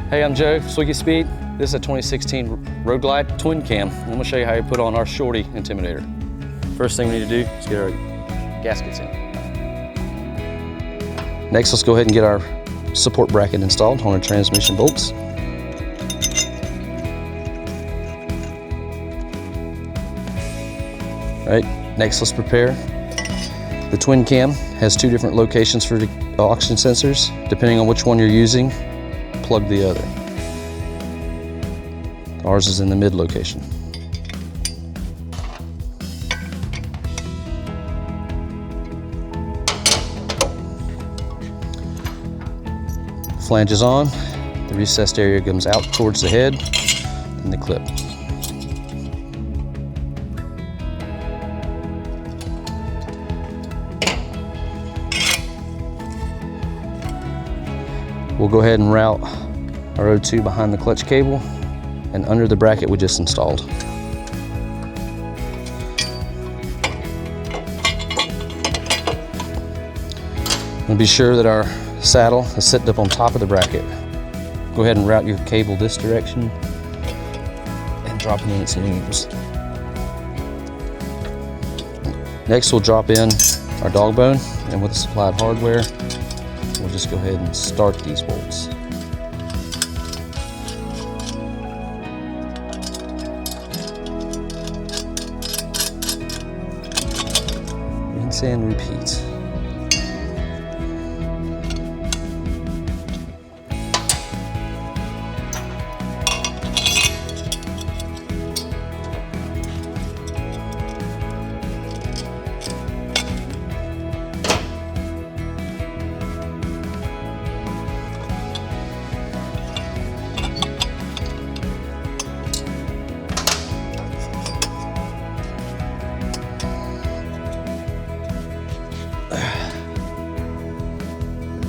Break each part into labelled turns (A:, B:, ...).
A: Hey, I'm Joe, Sawicki Speed. This is a 2016 Road Glide Twin Cam. I'm gonna show you how you put on our Shorty Intimidator. First thing we need to do is get our gaskets in. Next, let's go ahead and get our support bracket installed on our transmission bolts. All right, next let's prepare. The Twin Cam has two different locations for the oxygen sensors. Depending on which one you're using, plug the other. Ours is in the mid location. Flange is on. The recessed area comes out towards the head and the clip. We'll go ahead and route our O2 behind the clutch cable and under the bracket we just installed. And be sure that our saddle is set up on top of the bracket. Go ahead and route your cable this direction and drop it in its looms. Next we'll drop in our dog bone, and with the supplied hardware we'll just go ahead and start these bolts. Rinse and repeat.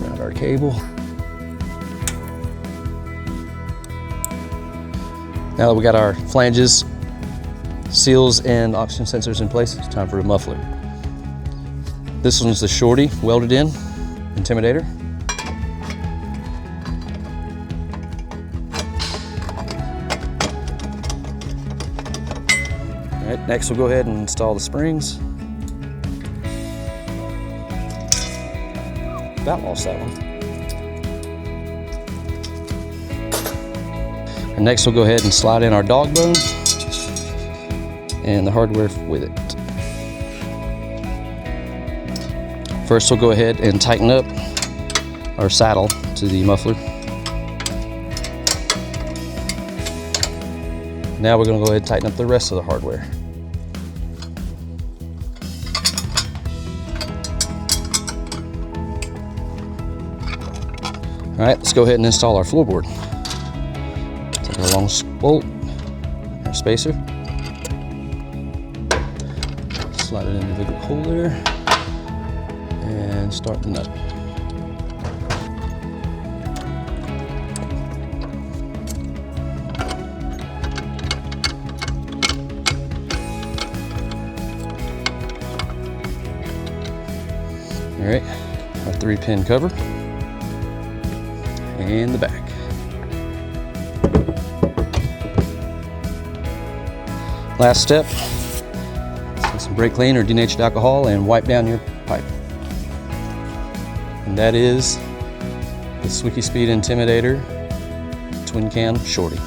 A: Around our cable. Now that we got our flanges, seals, and oxygen sensors in place, it's time for a muffler. This one's the Shorty welded in Intimidator. All right, next we'll go ahead and install the springs. About lost that one. And next we'll go ahead and slide in our dog bone and the hardware with it. First we'll go ahead and tighten up our saddle to the muffler. Now we're going to go ahead and tighten up the rest of the hardware. All right, let's go ahead and install our floorboard. Take our long bolt, our spacer, slide it into the hole there, and start the nut. All right, our 3-pin cover. And the back. Last step, take some brake clean or denatured alcohol and wipe down your pipe. And that is the Sawicki Speed Intimidator Twin Cam Shorty.